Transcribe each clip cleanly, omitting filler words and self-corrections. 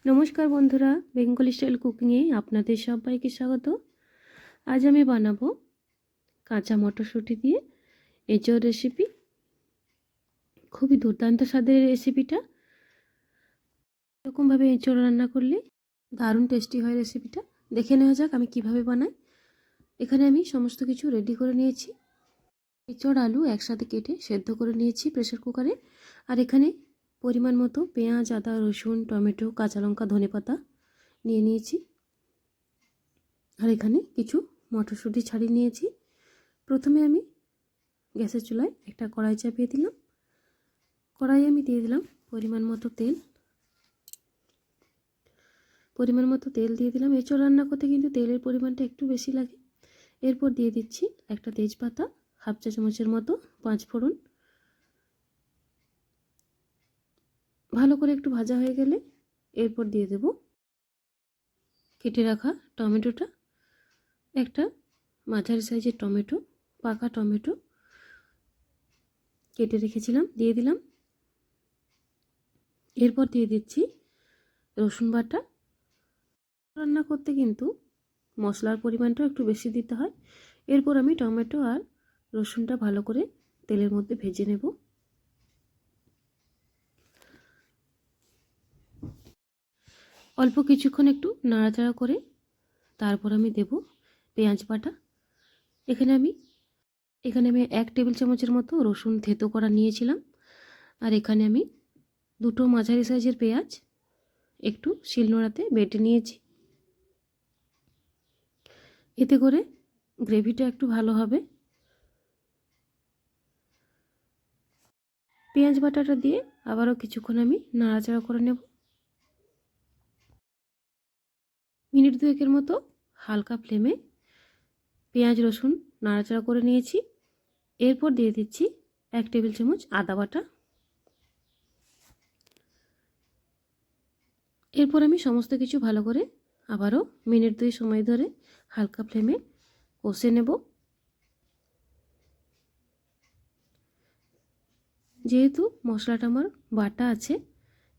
নমস্কার বন্ধুরা, Bengali style কুকিংয়ে আপনাদের সবাইকে স্বাগত। আজ আমি বানাবো কাঁচা মটরশুঁটি দিয়ে এঁচোড় রেসিপি। খুবই দুর্দান্ত স্বাদের রেসিপিটা। এরকমভাবে এঁচোড় রান্না করলে দারুণ টেস্টি হয় রেসিপিটা। দেখে নেওয়া যাক আমি কিভাবে বানাই। এখানে আমি সমস্ত কিছু রেডি করে নিয়েছি। এঁচোড় আলু একসাথে কেটে সেদ্ধ করে নিয়েছি প্রেসার কুকারে। আর এখানে পরিমাণ মতো পেঁয়াজ, আদা, রসুন, টমেটো, কাঁচা লঙ্কা, ধনেপাতা নিয়ে নিয়েছি। আর এখানে কিছু মটরশুঁটি ছাড়িয়ে নিয়েছি। প্রথমে আমি গ্যাসের চুলায় একটা কড়াই চাপিয়ে দিলাম। কড়াইয়ে আমি দিয়ে দিলাম পরিমাণ মতো তেল দিয়ে দিলাম। এঁচোড় রান্না করতে কিন্তু তেলের পরিমাণটা একটু বেশি লাগে। এরপর দিয়ে দিচ্ছি একটা তেজপাতা, হাফ চা চামচের মতো 5 ফোড়ন। ভালো করে একটু ভাজা হয়ে গেলে এরপর দিয়ে দেব কেটে রাখা টমেটোটা। একটা মাঝারি সাইজের টমেটো, পাকা টমেটো কেটে রেখেছিলাম, দিয়ে দিলাম। এরপর দিয়ে দিচ্ছি রসুন বাটা। রান্না করতে কিন্তু মশলার পরিমাণটাও একটু বেশি দিতে হয়। এরপর আমি টমেটো আর রসুনটা ভালো করে তেলের মধ্যে ভেজে নেব। অল্প কিছুক্ষণ একটু নাড়াচাড়া করে তারপর আমি দেব পেঁয়াজ বাটা। এখানে আমি 1 টেবিল চামচের মতো রসুন থেতো করা নিয়েছিলাম। আর এখানে আমি 2টো মাঝারি সাইজের পেঁয়াজ একটু শিলনোড়াতে বেটে নিয়েছি। এতে করে গ্রেভিটা একটু ভালো হবে। পেঁয়াজ বাটাটা দিয়ে আবারও কিছুক্ষণ আমি নাড়াচাড়া করে নেব। মিনিট 2 মতো হালকা ফ্লেমে পেঁয়াজ রসুন নাড়াচাড়া করে নিয়েছি। এরপর দিয়ে দিচ্ছি 1 টেবিল চামচ আদা বাটা। এরপর আমি সমস্ত কিছু ভালো করে আবারও মিনিট 2 সময় ধরে হালকা ফ্লেমে কষে নেব। যেহেতু মশলাটা আমার বাটা আছে,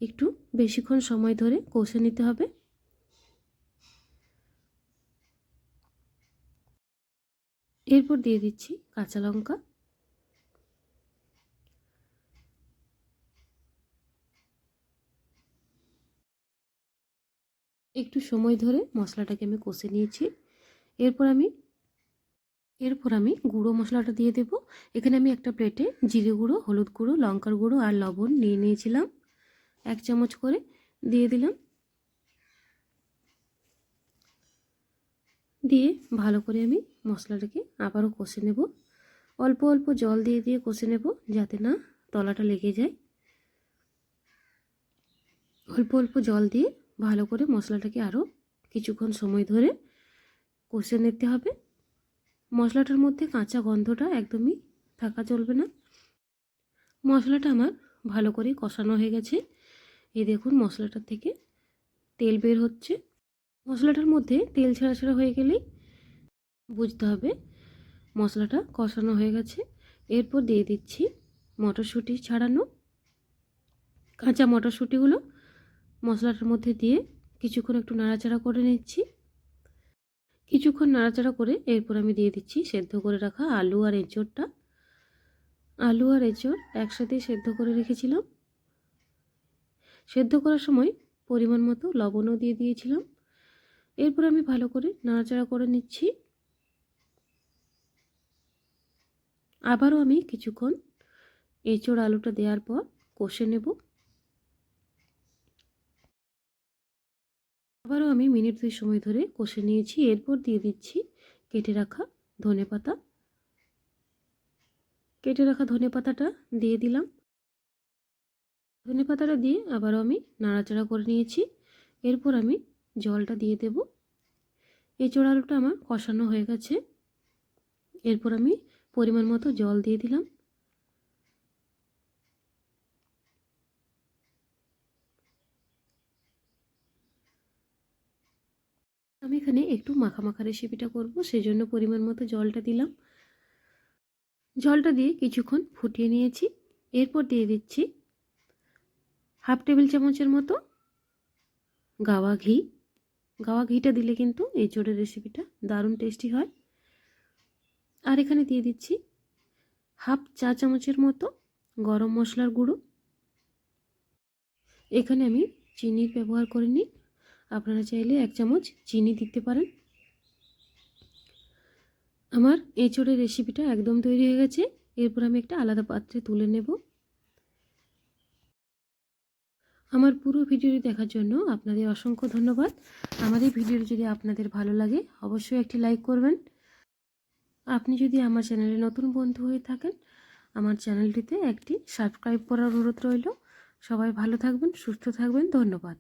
একটু বেশিক্ষণ সময় ধরে কষে নিতে হবে। এরপর দিয়ে দিচ্ছি কাঁচা লঙ্কা। একটু সময় ধরে মশলাটাকে আমি কষে নিয়েছি। এরপর আমি গুঁড়ো মশলাটা দিয়ে দেব। এখানে আমি একটা প্লেটে জিরে গুঁড়ো, হলুদ গুঁড়ো, লঙ্কার গুঁড়ো আর লবণ নিয়ে নিয়েছিলাম। 1 চামচ করে দিয়ে দিলাম। দিয়ে ভালো করে আমি মশলাটাকে আবারও কষে নেব। অল্প অল্প জল দিয়ে দিয়ে কষে নেব, যাতে না তলাটা লেগে যায়। অল্প অল্প জল দিয়ে ভালো করে মশলাটাকে আরও কিছুক্ষণ সময় ধরে কষে নিতে হবে। মশলাটার মধ্যে কাঁচা গন্ধটা একদমই থাকা চলবে না। মশলাটা আমার ভালো করে কষানো হয়ে গেছে। এই দেখুন মশলাটার থেকে তেল বের হচ্ছে। মশলাটার মধ্যে তেল ছাড়া ছাড়া হয়ে গেলেই বুঝতে হবে মশলাটা কষানো হয়ে গেছে। এরপর দিয়ে দিচ্ছি মটরশুঁটি ছাড়ানো। কাঁচা মটরশুঁটিগুলো মশলাটার মধ্যে দিয়ে কিছুক্ষণ একটু নাড়াচাড়া করে নিচ্ছি। কিছুক্ষণ নাড়াচাড়া করে এরপর আমি দিয়ে দিচ্ছি সেদ্ধ করে রাখা আলু আর এঁচোড়টা। আলু আর এঁচোড় একসাথে সেদ্ধ করে রেখেছিলাম। সেদ্ধ করার সময় পরিমাণ মতো লবণও দিয়ে দিয়েছিলাম। এরপর আমি ভালো করে নাড়াচাড়া করে নিচ্ছি। আবারও আমি কিছুক্ষণ এঁচোড় আলুটা দেওয়ার পর কষে নেব। আবারও আমি মিনিট 2 সময় ধরে কষে নিয়েছি। এরপর দিয়ে দিচ্ছি কেটে রাখা ধনেপাতা। কেটে রাখা ধনেপাতাটা দিয়ে দিলাম। ধনেপাতাটা দিয়ে আবারও আমি নাড়াচাড়া করে নিয়েছি। এরপর আমি জলটা দিয়ে দেব। এঁচোড় আলুটা আমার কষানো হয়ে গেছে। এরপর আমি পরিমাণ মতো জল দিয়ে দিলাম। আমি এখানে একটু মাখা মাখা রেসিপিটা করব, সেজন্য পরিমাণ মতো জলটা দিলাম। জলটা দিয়ে কিছুক্ষণ ফুটিয়ে নিয়েছি। এরপর দিয়ে দিচ্ছি হাফ টেবিল চামচের মতো গাওয়া ঘি। গাওয়া ঘিটা দিলে কিন্তু এঁচোড়ের রেসিপিটা দারুণ টেস্টি হয়। আর এখানে দিয়ে দিচ্ছি হাফ চা চামচের মতো গরম মশলার গুঁড়ো। এখানে আমি চিনির ব্যবহার করিনি, আপনারা চাইলে 1 চামচ চিনি দিতে পারেন। আমার এঁচোড়ের রেসিপিটা একদম তৈরি হয়ে গেছে। এরপর আমি একটা আলাদা পাত্রে তুলে নেব। আমার পুরো ভিডিওটি দেখার জন্য আপনাদের অসংখ্য ধন্যবাদ। আমার এই ভিডিওটি যদি আপনাদের ভালো লাগে অবশ্যই একটি লাইক করবেন। আপনি যদি আমার চ্যানেলে নতুন বন্ধু হয়ে থাকেন, আমার চ্যানেলটিতে একটি সাবস্ক্রাইব করার অনুরোধ রইল। সবাই ভালো থাকবেন, সুস্থ থাকবেন। ধন্যবাদ।